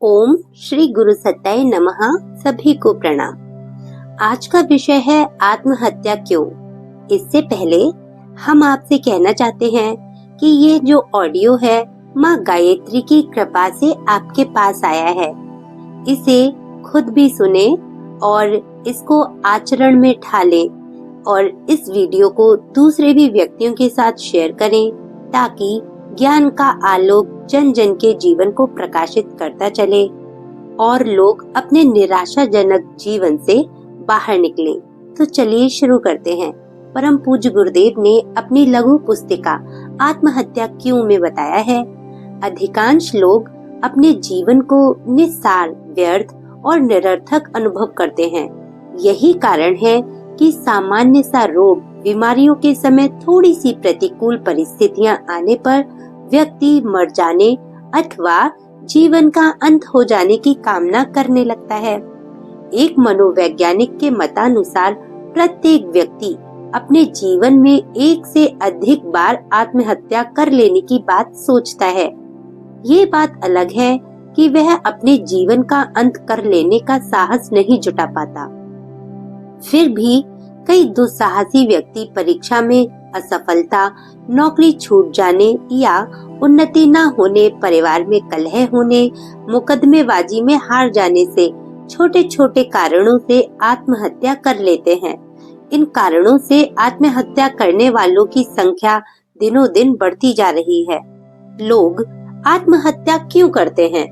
ओम श्री गुरु सत्याय नमः। सभी को प्रणाम। आज का विषय है आत्महत्या क्यों। इससे पहले हम आपसे कहना चाहते हैं कि ये जो ऑडियो है माँ गायत्री की कृपा से आपके पास आया है। इसे खुद भी सुने और इसको आचरण में ढालें और इस वीडियो को दूसरे भी व्यक्तियों के साथ शेयर करें ताकि ज्ञान का आलोक जन जन के जीवन को प्रकाशित करता चले और लोग अपने निराशाजनक जीवन से बाहर निकलें। तो चलिए शुरू करते हैं। परम पूज्य गुरुदेव ने अपनी लघु पुस्तिका आत्महत्या क्यों में बताया है, अधिकांश लोग अपने जीवन को निस्सार, व्यर्थ और निरर्थक अनुभव करते हैं। यही कारण है कि सामान्य सा रोग, बीमारियों के समय थोड़ी सी प्रतिकूल परिस्थितियां आने पर व्यक्ति मर जाने अथवा जीवन का अंत हो जाने की कामना करने लगता है। एक मनोवैज्ञानिक के मतानुसार प्रत्येक व्यक्ति अपने जीवन में एक से अधिक बार आत्महत्या कर लेने की बात सोचता है। ये बात अलग है कि वह अपने जीवन का अंत कर लेने का साहस नहीं जुटा पाता। फिर भी कई दुस्साहसी व्यक्ति परीक्षा में असफलता, नौकरी छूट जाने या उन्नति न होने, परिवार में कलह होने, मुकदमेबाजी में हार जाने से छोटे छोटे कारणों से आत्महत्या कर लेते हैं। इन कारणों से आत्महत्या करने वालों की संख्या दिनों दिन बढ़ती जा रही है। लोग आत्महत्या क्यों करते हैं?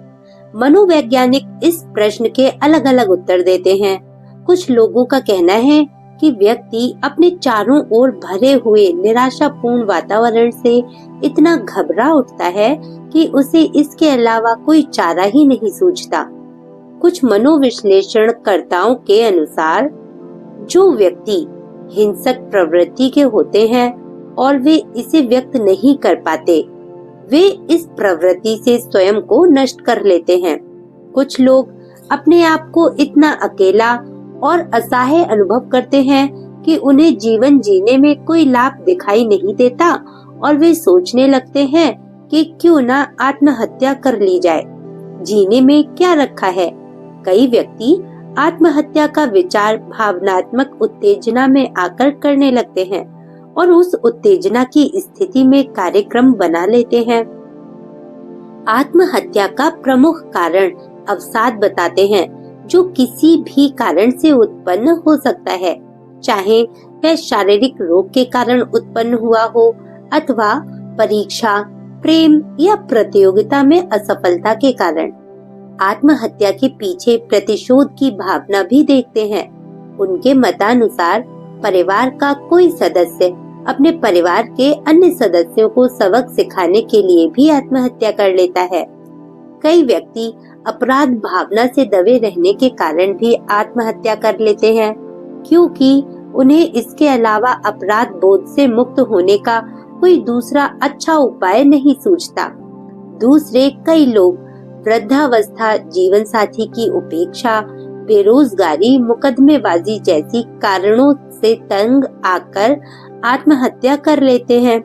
मनोवैज्ञानिक इस प्रश्न के अलग अलग उत्तर देते हैं। कुछ लोगों का कहना है कि व्यक्ति अपने चारों ओर भरे हुए निराशापूर्ण वातावरण से इतना घबरा उठता है कि उसे इसके अलावा कोई चारा ही नहीं सूझता। कुछ मनोविश्लेषणकर्ताओं के अनुसार जो व्यक्ति हिंसक प्रवृत्ति के होते हैं और वे इसे व्यक्त नहीं कर पाते, वे इस प्रवृत्ति से स्वयं को नष्ट कर लेते हैं। कुछ लोग अपने आप को इतना अकेला और असहाय अनुभव करते हैं कि उन्हें जीवन जीने में कोई लाभ दिखाई नहीं देता और वे सोचने लगते हैं कि क्यों ना आत्महत्या कर ली जाए, जीने में क्या रखा है। कई व्यक्ति आत्महत्या का विचार भावनात्मक उत्तेजना में आकर करने लगते हैं और उस उत्तेजना की स्थिति में कार्यक्रम बना लेते हैं। आत्महत्या का प्रमुख कारण अवसाद बताते हैं, जो किसी भी कारण से उत्पन्न हो सकता है, चाहे वह शारीरिक रोग के कारण उत्पन्न हुआ हो अथवा परीक्षा, प्रेम या प्रतियोगिता में असफलता के कारण। आत्महत्या के पीछे प्रतिशोध की भावना भी देखते हैं। उनके मतानुसार परिवार का कोई सदस्य अपने परिवार के अन्य सदस्यों को सबक सिखाने के लिए भी आत्महत्या कर लेता है। कई व्यक्ति अपराध भावना से दबे रहने के कारण भी आत्महत्या कर लेते हैं, क्योंकि उन्हें इसके अलावा अपराध बोध से मुक्त होने का कोई दूसरा अच्छा उपाय नहीं सूझता। दूसरे कई लोग वृद्धावस्था, जीवन साथी की उपेक्षा, बेरोजगारी, मुकदमेबाजी जैसी कारणों से तंग आकर आत्महत्या कर लेते हैं।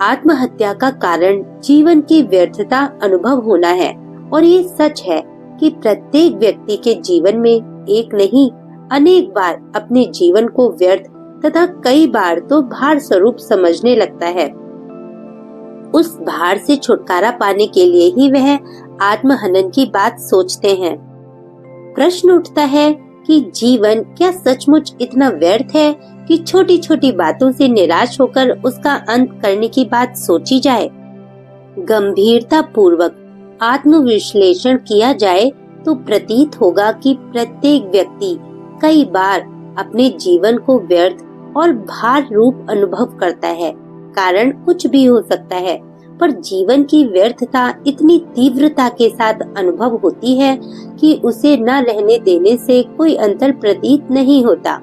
आत्महत्या का कारण जीवन की व्यर्थता अनुभव होना है और ये सच है कि प्रत्येक व्यक्ति के जीवन में एक नहीं अनेक बार अपने जीवन को व्यर्थ तथा कई बार तो भार स्वरूप समझने लगता है। उस भार से छुटकारा पाने के लिए ही वह आत्महनन की बात सोचते हैं। प्रश्न उठता है कि जीवन क्या सचमुच इतना व्यर्थ है कि छोटी छोटी बातों से निराश होकर उसका अंत करने की बात सोची जाए? गंभीरता पूर्वक आत्मविश्लेषण किया जाए तो प्रतीत होगा कि प्रत्येक व्यक्ति कई बार अपने जीवन को व्यर्थ और भार रूप अनुभव करता है। कारण कुछ भी हो सकता है, पर जीवन की व्यर्थता इतनी तीव्रता के साथ अनुभव होती है कि उसे न रहने देने से कोई अंतर प्रतीत नहीं होता।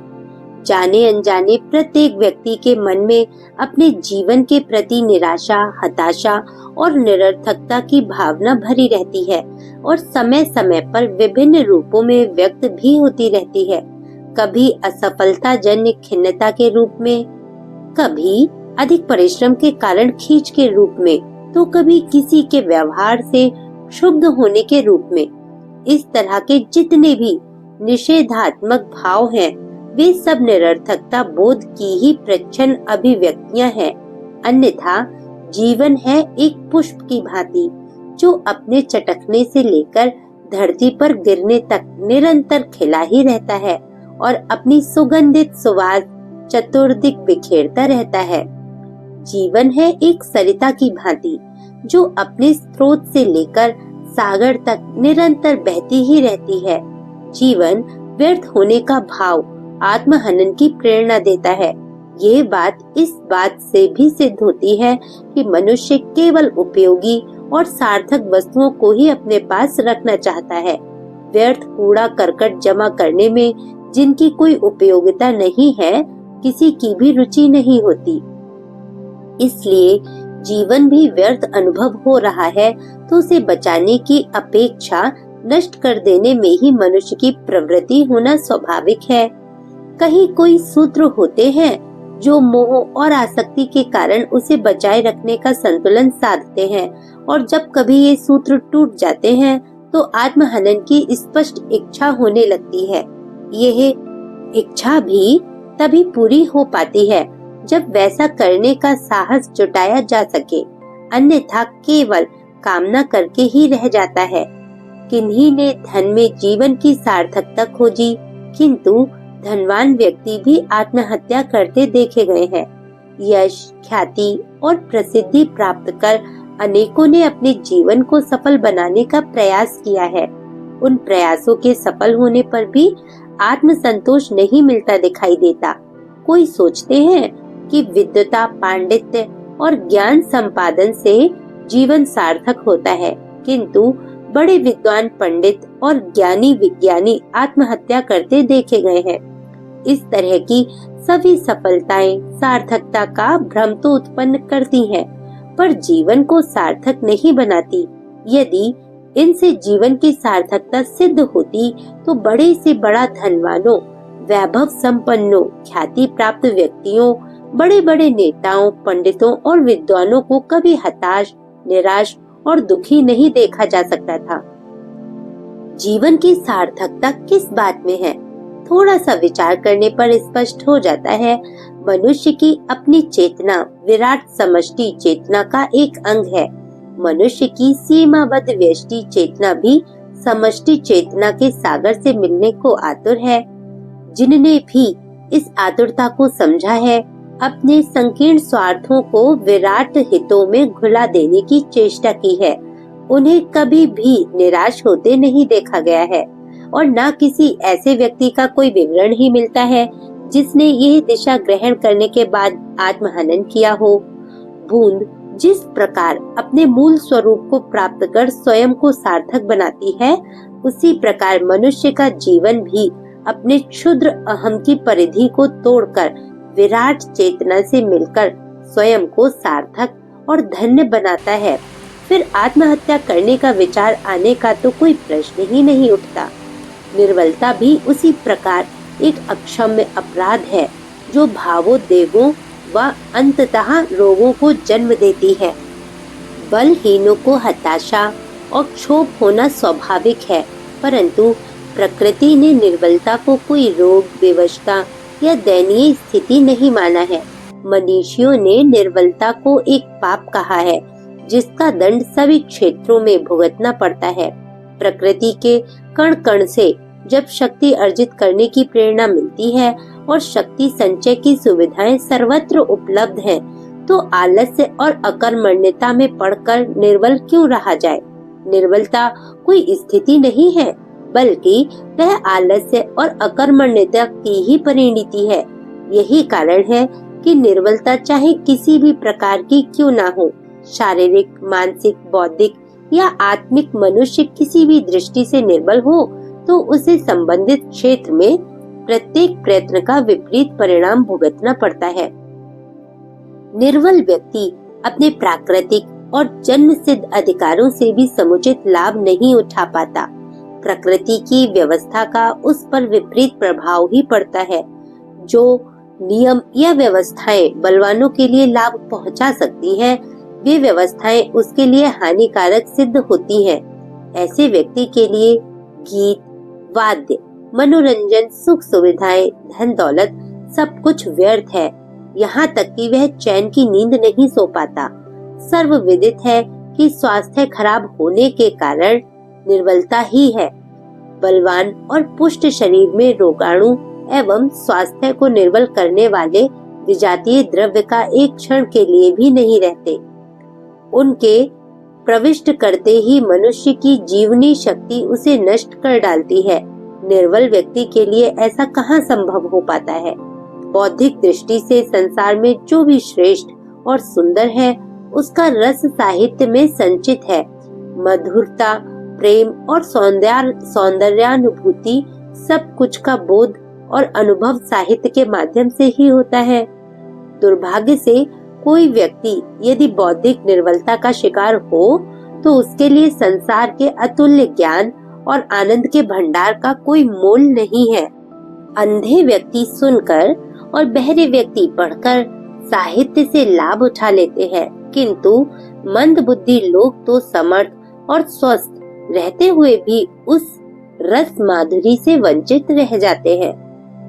जाने अनजाने प्रत्येक व्यक्ति के मन में अपने जीवन के प्रति निराशा, हताशा और निरर्थकता की भावना भरी रहती है और समय समय पर विभिन्न रूपों में व्यक्त भी होती रहती है। कभी असफलता जन्य खिन्नता के रूप में, कभी अधिक परिश्रम के कारण खींच के रूप में, तो कभी किसी के व्यवहार से क्षुब्ध होने के रूप में। इस तरह के जितने भी निषेधात्मक भाव हैं, वे सब निरर्थकता बोध की ही प्रच्छन्न अभिव्यक्तियां हैं। अन्यथा जीवन है एक पुष्प की भांति, जो अपने चटकने से लेकर धरती पर गिरने तक निरंतर खिला ही रहता है और अपनी सुगंधित सुवास चतुर्दिक बिखेरता रहता है। जीवन है एक सरिता की भांति, जो अपने स्रोत से लेकर सागर तक निरंतर बहती ही रहती है। जीवन व्यर्थ होने का भाव आत्महनन की प्रेरणा देता है। ये बात इस बात से भी सिद्ध होती है कि मनुष्य केवल उपयोगी और सार्थक वस्तुओं को ही अपने पास रखना चाहता है। व्यर्थ कूड़ा करकट जमा करने में जिनकी कोई उपयोगिता नहीं है, किसी की भी रुचि नहीं होती। इसलिए जीवन भी व्यर्थ अनुभव हो रहा है तो उसे बचाने की अपेक्षा नष्ट कर देने में ही मनुष्य की प्रवृत्ति होना स्वाभाविक है। कहीं कोई सूत्र होते हैं जो मोह और आसक्ति के कारण उसे बचाए रखने का संतुलन साधते हैं, और जब कभी ये सूत्र टूट जाते हैं तो आत्महनन की स्पष्ट इच्छा होने लगती है। यह इच्छा भी तभी पूरी हो पाती है जब वैसा करने का साहस जुटाया जा सके, अन्यथा केवल कामना करके ही रह जाता है। किन्हीं ने धन में जीवन की सार्थकता खोजी, किंतु धनवान व्यक्ति भी आत्महत्या करते देखे गए हैं। यश, ख्याति और प्रसिद्धि प्राप्त कर अनेकों ने अपने जीवन को सफल बनाने का प्रयास किया है। उन प्रयासों के सफल होने पर भी आत्मसंतोष नहीं मिलता दिखाई देता। कोई सोचते हैं कि विद्वता, पांडित्य और ज्ञान संपादन से जीवन सार्थक होता है, किंतु बड़े विद्वान पंडित और ज्ञानी विज्ञानी आत्महत्या करते देखे गए हैं। इस तरह की सभी सफलताएं सार्थकता का भ्रम तो उत्पन्न करती हैं, पर जीवन को सार्थक नहीं बनाती। यदि इनसे जीवन की सार्थकता सिद्ध होती तो बड़े से बड़ा धनवानों, वैभव संपन्नों, ख्याति प्राप्त व्यक्तियों, बड़े बड़े नेताओं, पंडितों और विद्वानों को कभी हताश, निराश और दुखी नहीं देखा जा सकता था। जीवन की सार्थकता किस बात में है? थोड़ा सा विचार करने पर स्पष्ट हो जाता है। मनुष्य की अपनी चेतना विराट समष्टि चेतना का एक अंग है। मनुष्य की सीमाबद्ध व्यष्टि चेतना भी समष्टि चेतना के सागर से मिलने को आतुर है। जिनने भी इस आतुरता को समझा है, अपने संकीर्ण स्वार्थों को विराट हितों में घुला देने की चेष्टा की है, उन्हें कभी भी निराश होते नहीं देखा गया है, और न किसी ऐसे व्यक्ति का कोई विवरण ही मिलता है जिसने यह दिशा ग्रहण करने के बाद आत्महनन किया हो। बूंद जिस प्रकार अपने मूल स्वरूप को प्राप्त कर स्वयं को सार्थक बनाती है, उसी प्रकार मनुष्य का जीवन भी अपने क्षुद्र अहम की परिधि को तोड़कर विराट चेतना से मिलकर स्वयं को सार्थक और धन्य बनाता है। फिर आत्महत्या करने का विचार आने का तो कोई प्रश्न ही नहीं उठता। निर्बलता भी उसी प्रकार एक अक्षम्य अपराध है, जो भावोद्वेगों व अंततः रोगों को जन्म देती है। बलहीनों को हताशा और क्षोभ होना स्वाभाविक है, परंतु प्रकृति ने निर्बलता को कोई रोग, विवशता या दयनीय स्थिति नहीं माना है। मनीषियों ने निर्बलता को एक पाप कहा है, जिसका दंड सभी क्षेत्रों में भुगतना पड़ता है। प्रकृति के कण कण से जब शक्ति अर्जित करने की प्रेरणा मिलती है और शक्ति संचय की सुविधाएं सर्वत्र उपलब्ध हैं, तो आलस्य और अकर्मण्यता में पड़कर निर्बल क्यों रहा जाए? निर्बलता कोई स्थिति नहीं है, बल्कि वह आलस्य और अकर्मण्यता की ही परिणति है। यही कारण है कि निर्बलता चाहे किसी भी प्रकार की क्यों ना हो, शारीरिक, मानसिक, बौद्धिक या आत्मिक मनुष्य किसी भी दृष्टि से निर्बल हो तो उसे संबंधित क्षेत्र में प्रत्येक प्रयत्न का विपरीत परिणाम भुगतना पड़ता है। निर्बल व्यक्ति अपने प्राकृतिक और जन्म सिद्ध अधिकारों से भी समुचित लाभ नहीं उठा पाता। प्रकृति की व्यवस्था का उस पर विपरीत प्रभाव ही पड़ता है। जो नियम या व्यवस्थाएं बलवानों के लिए लाभ पहुंचा सकती हैं, वे व्यवस्थाएं उसके लिए हानिकारक सिद्ध होती हैं। ऐसे व्यक्ति के लिए गीत, वाद्य, मनोरंजन, सुख सुविधाएं, धन दौलत सब कुछ व्यर्थ है। यहाँ तक कि वह चैन की नींद नहीं सो पाता। सर्वविदित है कि स्वास्थ्य खराब होने के कारण निर्बलता ही है। बलवान और पुष्ट शरीर में रोगाणु एवं स्वास्थ्य को निर्बल करने वाले विजातीय द्रव्य का एक क्षण के लिए भी नहीं रहते। उनके प्रविष्ट करते ही मनुष्य की जीवनी शक्ति उसे नष्ट कर डालती है। निर्बल व्यक्ति के लिए ऐसा कहाँ संभव हो पाता है। बौद्धिक दृष्टि से संसार में जो भी श्रेष्ठ और सुंदर है उसका रस साहित्य में संचित है। मधुरता, प्रेम और सौंदर्यानुभूति सब कुछ का बोध और अनुभव साहित्य के माध्यम से ही होता है। दुर्भाग्य से कोई व्यक्ति यदि बौद्धिक निर्बलता का शिकार हो तो उसके लिए संसार के अतुल्य ज्ञान और आनंद के भंडार का कोई मोल नहीं है। अंधे व्यक्ति सुनकर और बहरे व्यक्ति पढ़कर साहित्य से लाभ उठा लेते हैं, किंतु मंद बुद्धि लोग तो समर्थ और स्वस्थ रहते हुए भी उस रस माधुरी से वंचित रह जाते हैं।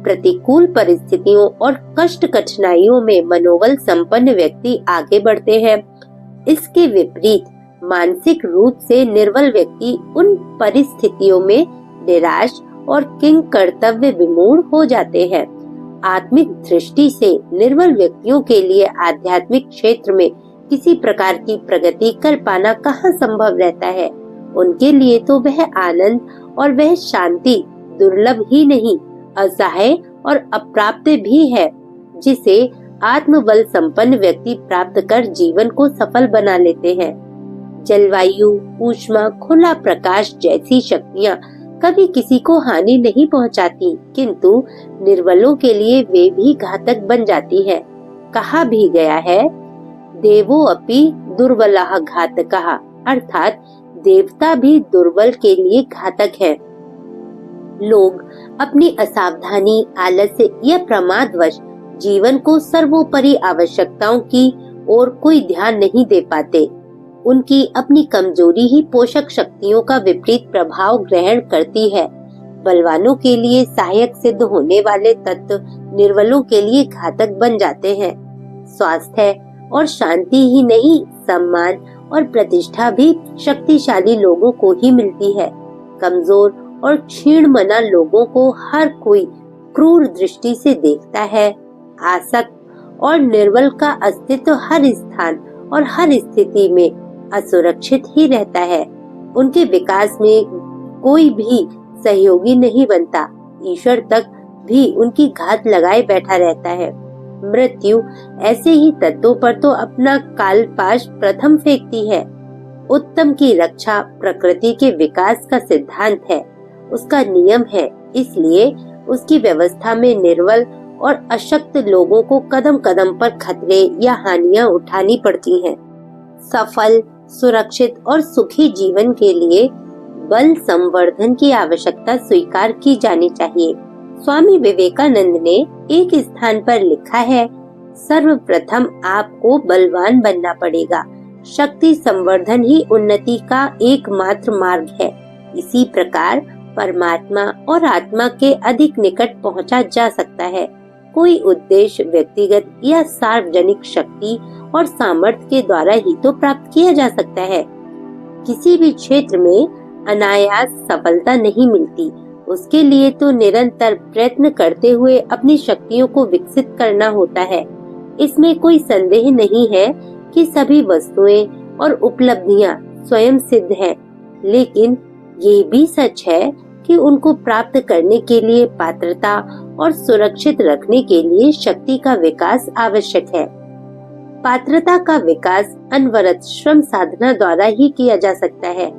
प्रतिकूल परिस्थितियों और कष्ट कठिनाइयों में मनोबल संपन्न व्यक्ति आगे बढ़ते हैं। इसके विपरीत मानसिक रूप से निर्बल व्यक्ति उन परिस्थितियों में निराश और किंग कर्तव्य विमूढ़ हो जाते हैं। आत्मिक दृष्टि से निर्बल व्यक्तियों के लिए आध्यात्मिक क्षेत्र में किसी प्रकार की प्रगति कर पाना कहाँ संभव रहता है। उनके लिए तो वह आनंद और वह शांति दुर्लभ ही नहीं, असहाय और अप्राप्य भी है, जिसे आत्मबल संपन्न व्यक्ति प्राप्त कर जीवन को सफल बना लेते हैं। जलवायु, ऊष्मा, खुला प्रकाश जैसी शक्तियाँ कभी किसी को हानि नहीं पहुँचाती, किंतु निर्बलों के लिए वे भी घातक बन जाती है। कहा भी गया है, देवो अपि दुर्बलः घातकः, अर्थात देवता भी दुर्बल के लिए घातक है। लोग अपनी असावधानी, आलस्य या प्रमादवश जीवन को सर्वोपरि आवश्यकताओं की ओर कोई ध्यान नहीं दे पाते। उनकी अपनी कमजोरी ही पोषक शक्तियों का विपरीत प्रभाव ग्रहण करती है। बलवानों के लिए सहायक सिद्ध होने वाले तत्व निर्बलों के लिए घातक बन जाते हैं। स्वास्थ्य और शांति ही नहीं, सम्मान और प्रतिष्ठा भी शक्तिशाली लोगों को ही मिलती है। कमजोर और क्षीण मना लोगों को हर कोई क्रूर दृष्टि से देखता है। आसक्त और निर्बल का अस्तित्व हर स्थान और हर स्थिति में असुरक्षित ही रहता है। उनके विकास में कोई भी सहयोगी नहीं बनता। ईश्वर तक भी उनकी घात लगाए बैठा रहता है। मृत्यु ऐसे ही तत्वों पर तो अपना कालपाश प्रथम फेंकती है। उत्तम की रक्षा प्रकृति के विकास का सिद्धांत है, उसका नियम है। इसलिए उसकी व्यवस्था में निर्बल और अशक्त लोगों को कदम कदम पर खतरे या हानियां उठानी पड़ती हैं। सफल, सुरक्षित और सुखी जीवन के लिए बल संवर्धन की आवश्यकता स्वीकार की जानी चाहिए। स्वामी विवेकानंद ने एक स्थान पर लिखा है, सर्वप्रथम आपको बलवान बनना पड़ेगा। शक्ति संवर्धन ही उन्नति का एकमात्र मार्ग है। इसी प्रकार परमात्मा और आत्मा के अधिक निकट पहुंचा जा सकता है। कोई उद्देश्य व्यक्तिगत या सार्वजनिक शक्ति और सामर्थ्य के द्वारा ही तो प्राप्त किया जा सकता है। किसी भी क्षेत्र में अनायास सफलता नहीं मिलती। उसके लिए तो निरंतर प्रयत्न करते हुए अपनी शक्तियों को विकसित करना होता है। इसमें कोई संदेह नहीं है कि सभी वस्तुएं और उपलब्धियां स्वयं सिद्ध हैं, लेकिन ये भी सच है कि उनको प्राप्त करने के लिए पात्रता और सुरक्षित रखने के लिए शक्ति का विकास आवश्यक है। पात्रता का विकास अनवरत श्रम साधना द्वारा ही किया जा सकता है।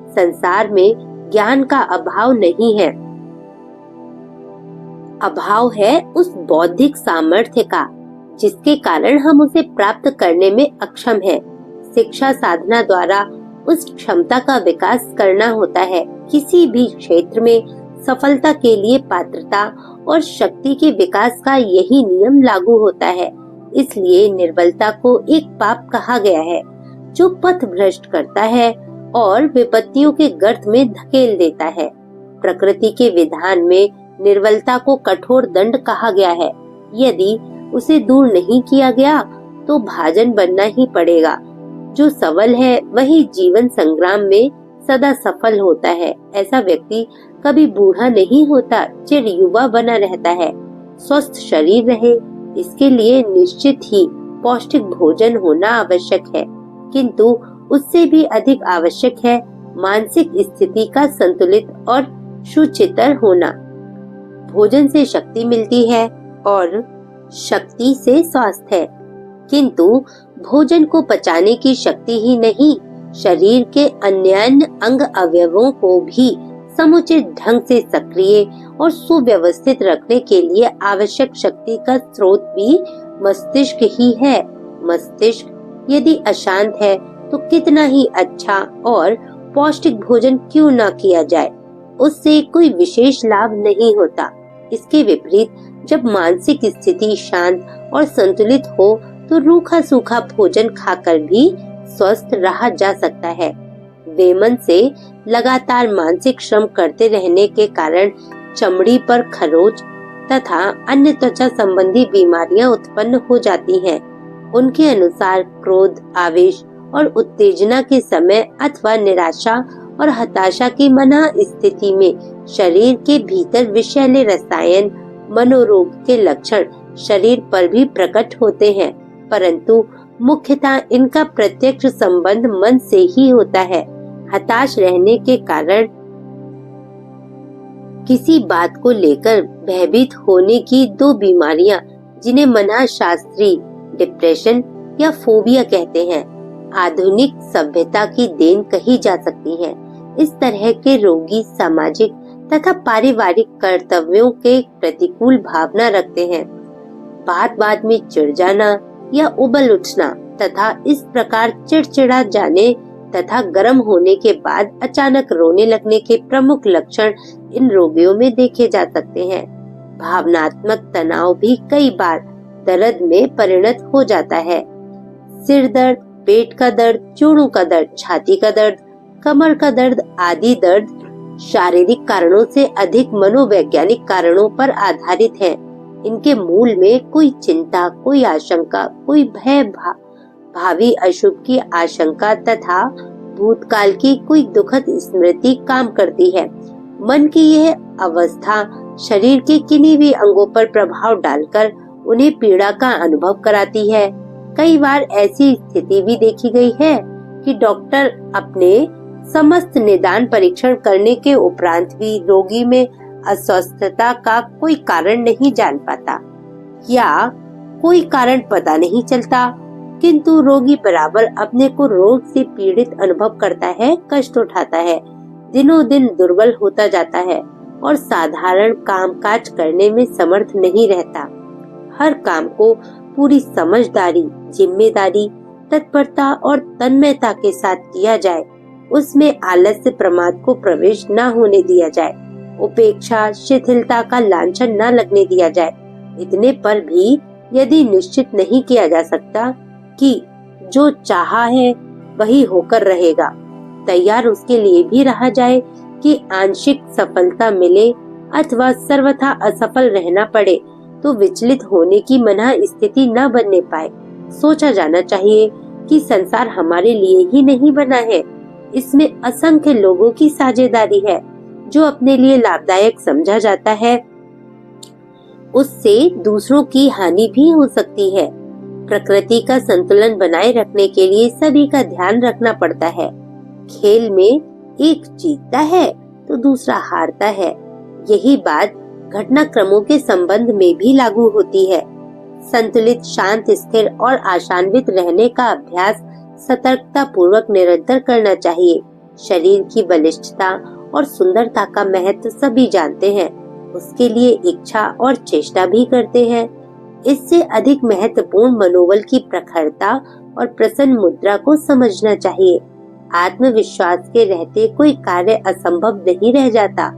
संसार में ज्ञान का अभाव नहीं है, अभाव है उस बौद्धिक सामर्थ्य का जिसके कारण हम उसे प्राप्त करने में अक्षम हैं। शिक्षा साधना द्वारा उस क्षमता का विकास करना होता है। किसी भी क्षेत्र में सफलता के लिए पात्रता और शक्ति के विकास का यही नियम लागू होता है। इसलिए निर्बलता को एक पाप कहा गया है। जो पथ भ्रष्ट करता है और विपत्तियों के गर्त में धकेल देता है। प्रकृति के विधान में निर्बलता को कठोर दंड कहा गया है। यदि उसे दूर नहीं किया गया तो भाजन बनना ही पड़ेगा। जो सबल है वही जीवन संग्राम में सदा सफल होता है। ऐसा व्यक्ति कभी बूढ़ा नहीं होता, चिर युवा बना रहता है। स्वस्थ शरीर रहे इसके लिए निश्चित ही पौष्टिक भोजन होना आवश्यक है, किंतु उससे भी अधिक आवश्यक है मानसिक स्थिति का संतुलित और सुचितर होना। भोजन से शक्ति मिलती है और शक्ति से स्वास्थ्य है, किंतु भोजन को पचाने की शक्ति ही नहीं, शरीर के अन्य अंग अवयवों को भी समुचित ढंग से सक्रिय और सुव्यवस्थित रखने के लिए आवश्यक शक्ति का स्रोत भी मस्तिष्क ही है। मस्तिष्क यदि अशांत है तो कितना ही अच्छा और पौष्टिक भोजन क्यों ना किया जाए, उससे कोई विशेष लाभ नहीं होता। इसके विपरीत जब मानसिक स्थिति शांत और संतुलित हो तो रूखा सूखा भोजन खाकर भी स्वस्थ रहा जा सकता है। वेमन से लगातार मानसिक श्रम करते रहने के कारण चमड़ी पर खरोच तथा अन्य त्वचा संबंधी बीमारियां उत्पन्न हो जाती हैं। उनके अनुसार क्रोध, आवेश और उत्तेजना के समय अथवा निराशा और हताशा की मना स्थिति में शरीर के भीतर विषैले रसायन, मनोरोग के लक्षण शरीर पर भी प्रकट होते हैं, परंतु मुख्यतः इनका प्रत्यक्ष संबंध मन से ही होता है। हताश रहने के कारण किसी बात को लेकर भयभीत होने की दो बीमारियां, जिन्हें मनःशास्त्री डिप्रेशन या फोबिया कहते हैं, आधुनिक सभ्यता की देन कही जा सकती हैं। इस तरह के रोगी सामाजिक तथा पारिवारिक कर्तव्यों के प्रतिकूल भावना रखते हैं। बात बात में चिढ़ जाना या उबल उठना तथा इस प्रकार चिड़चिड़ा जाने तथा गर्म होने के बाद अचानक रोने लगने के प्रमुख लक्षण इन रोगियों में देखे जा सकते हैं। भावनात्मक तनाव भी कई बार दर्द में परिणत हो जाता है। सिर दर्द, पेट का दर्द, जोड़ों का दर्द, छाती का दर्द, कमर का दर्द आदि दर्द शारीरिक कारणों से अधिक मनोवैज्ञानिक कारणों पर आधारित हैं। इनके मूल में कोई चिंता, कोई आशंका, कोई भय, भावी अशुभ की आशंका तथा भूतकाल की कोई दुखद स्मृति काम करती है। मन की यह अवस्था शरीर के किन्हीं भी अंगों पर प्रभाव डालकर उन्हें पीड़ा का अनुभव कराती है। कई बार ऐसी स्थिति भी देखी गई है कि डॉक्टर अपने समस्त निदान परीक्षण करने के उपरांत भी रोगी में अस्वस्थता का कोई कारण नहीं जान पाता या कोई कारण पता नहीं चलता, किंतु रोगी बराबर अपने को रोग से पीड़ित अनुभव करता है, कष्ट उठाता है, दिनों दिन दुर्बल होता जाता है और साधारण कामकाज करने में समर्थ नहीं रहता। हर काम को पूरी समझदारी, जिम्मेदारी, तत्परता और तन्मयता के साथ किया जाए, उसमें आलस्य प्रमाद को प्रवेश न होने दिया जाए, उपेक्षा शिथिलता का लांछन न लगने दिया जाए। इतने पर भी यदि निश्चित नहीं किया जा सकता कि जो चाहा है वही होकर रहेगा, तैयार उसके लिए भी रहा जाए कि आंशिक सफलता मिले अथवा सर्वथा असफल रहना पड़े, तो विचलित होने की मना स्थिति न बनने पाए। सोचा जाना चाहिए कि संसार हमारे लिए ही नहीं बना है, इसमें असंख्य लोगों की साझेदारी है। जो अपने लिए लाभदायक समझा जाता है उससे दूसरों की हानि भी हो सकती है। प्रकृति का संतुलन बनाए रखने के लिए सभी का ध्यान रखना पड़ता है। खेल में एक जीतता है तो दूसरा हारता है। यही बात घटनाक्रमों के संबंध में भी लागू होती है। संतुलित, शांत, स्थिर और आशान्वित रहने का अभ्यास सतर्कता पूर्वक निरंतर करना चाहिए। शरीर की बलिष्ठता और सुंदरता का महत्व सभी जानते हैं, उसके लिए इच्छा और चेष्टा भी करते हैं। इससे अधिक महत्वपूर्ण मनोबल की प्रखरता और प्रसन्न मुद्रा को समझना चाहिए। आत्मविश्वास के रहते कोई कार्य असंभव नहीं रह जाता।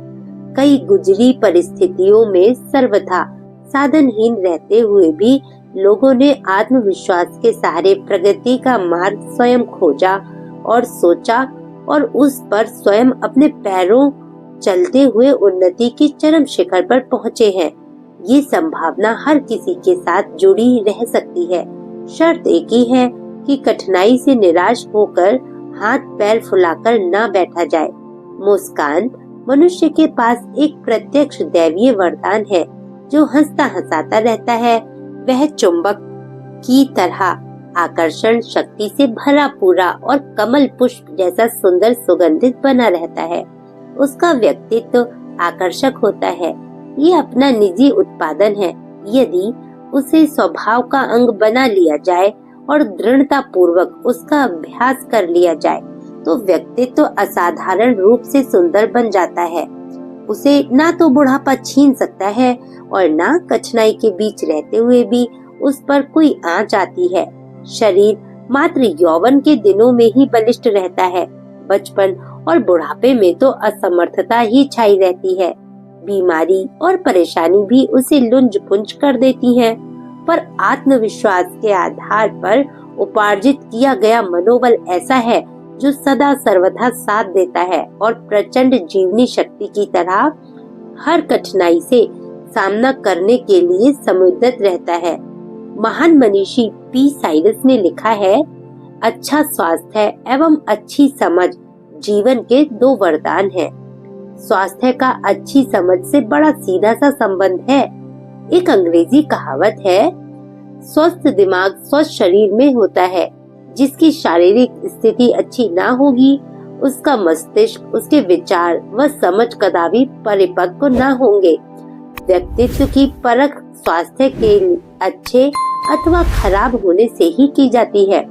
कई गुजरी परिस्थितियों में सर्वथा साधनहीन रहते हुए भी लोगों ने आत्मविश्वास के सहारे प्रगति का मार्ग स्वयं खोजा और सोचा और उस पर स्वयं अपने पैरों चलते हुए उन्नति के चरम शिखर पर पहुँचे हैं। ये संभावना हर किसी के साथ जुड़ी रह सकती है। शर्त एक ही है कि कठिनाई से निराश होकर हाथ पैर फुलाकर न बैठा जाए। मुस्कान मनुष्य के पास एक प्रत्यक्ष दैवीय वरदान है जो हंसता हंसाता रहता है। वह चुंबक की तरह आकर्षण शक्ति से भरा पूरा और कमल पुष्प जैसा सुंदर सुगंधित बना रहता है। उसका व्यक्तित्व आकर्षक होता है। ये अपना निजी उत्पादन है। यदि उसे स्वभाव का अंग बना लिया जाए और दृढ़ता पूर्वक उसका अभ्यास कर लिया जाए तो व्यक्तित्व असाधारण रूप से सुंदर बन जाता है। उसे ना तो बुढ़ापा छीन सकता है और ना कठिनाई के बीच रहते हुए भी उस पर कोई आंच आती है। शरीर मात्र यौवन के दिनों में ही बलिष्ठ रहता है। बचपन और बुढ़ापे में तो असमर्थता ही छाई रहती है। बीमारी और परेशानी भी उसे लुंज पुंज कर देती हैं। पर आत्मविश्वास के आधार पर उपार्जित किया गया मनोबल ऐसा है जो सदा सर्वथा साथ देता है और प्रचंड जीवनी शक्ति की तरह हर कठिनाई से सामना करने के लिए समुद्रत रहता है। महान मनीषी पी साइरस ने लिखा है, अच्छा स्वास्थ्य एवं अच्छी समझ जीवन के दो वरदान हैं। स्वास्थ्य का अच्छी समझ से बड़ा सीधा सा संबंध है। एक अंग्रेजी कहावत है, स्वस्थ दिमाग स्वस्थ शरीर में होता है। जिसकी शारीरिक स्थिति अच्छी ना होगी उसका मस्तिष्क, उसके विचार व समझ कदापि परिपक्व ना होंगे। व्यक्तित्व की परख स्वास्थ्य के अच्छे अथवा खराब होने से ही की जाती है।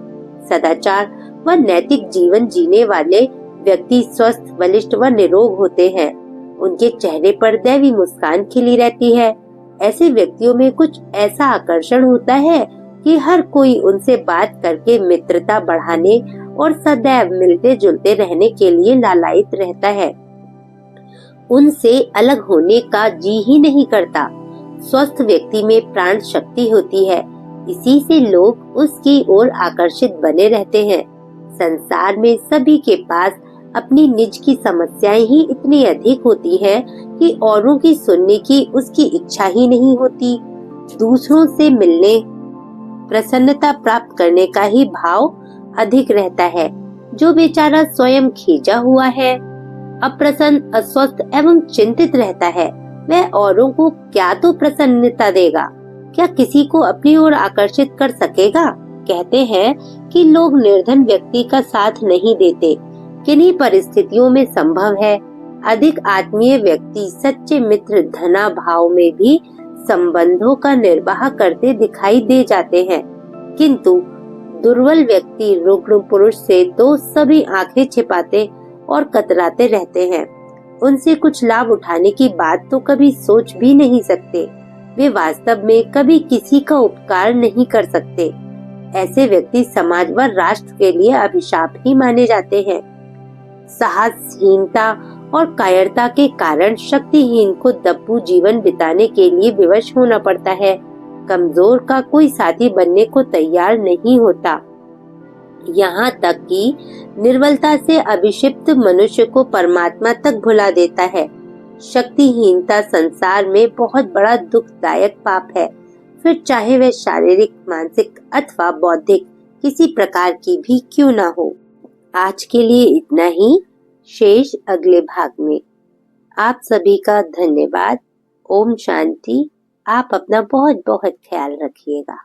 सदाचार व नैतिक जीवन जीने वाले व्यक्ति स्वस्थ, बलिष्ठ व निरोग होते हैं। उनके चेहरे पर दैवी मुस्कान खिली रहती है। ऐसे व्यक्तियों में कुछ ऐसा आकर्षण होता है कि हर कोई उनसे बात करके मित्रता बढ़ाने और सदैव मिलते जुलते रहने के लिए लालायित रहता है। उनसे अलग होने का जी ही नहीं करता। स्वस्थ व्यक्ति में प्राण शक्ति होती है। इसी से लोग उसकी ओर आकर्षित बने रहते हैं। संसार में सभी के पास अपनी निज की समस्याएं ही इतनी अधिक होती हैं कि औरों की सुनने की उसकी इच्छा ही नहीं होती। दूसरों से मिलने, प्रसन्नता प्राप्त करने का ही भाव अधिक रहता है। जो बेचारा स्वयं खींचा हुआ है, अप्रसन्न, अस्वस्थ एवं चिंतित रहता है, वह औरों को क्या तो प्रसन्नता देगा, क्या किसी को अपनी ओर आकर्षित कर सकेगा। कहते हैं कि लोग निर्धन व्यक्ति का साथ नहीं देते। किन्हीं परिस्थितियों में संभव है। अधिक आत्मीय व्यक्ति सच्चे मित्र धना भाव में भी संबंधों का निर्वाह करते दिखाई दे जाते हैं, किंतु दुर्बल व्यक्ति रुग्ण पुरुष से तो सभी आंखें छिपाते और कतराते रहते हैं। उनसे कुछ लाभ उठाने की बात तो कभी सोच भी नहीं सकते। वे वास्तव में कभी किसी का उपकार नहीं कर सकते। ऐसे व्यक्ति समाज व राष्ट्र के लिए अभिशाप ही माने जाते हैं। साहसहीनता और कायरता के कारण शक्तिहीन को दब्बू जीवन बिताने के लिए विवश होना पड़ता है। कमजोर का कोई साथी बनने को तैयार नहीं होता। यहाँ तक कि निर्बलता से अभिषिप्त मनुष्य को परमात्मा तक भुला देता है। शक्तिहीनता संसार में बहुत बड़ा दुखदायक पाप है, फिर चाहे वह शारीरिक, मानसिक अथवा बौद्धिक किसी प्रकार की भी क्यों ना हो। आज के लिए इतना ही, शेष अगले भाग में। आप सभी का धन्यवाद। ओम शांति। आप अपना बहुत बहुत ख्याल रखिएगा।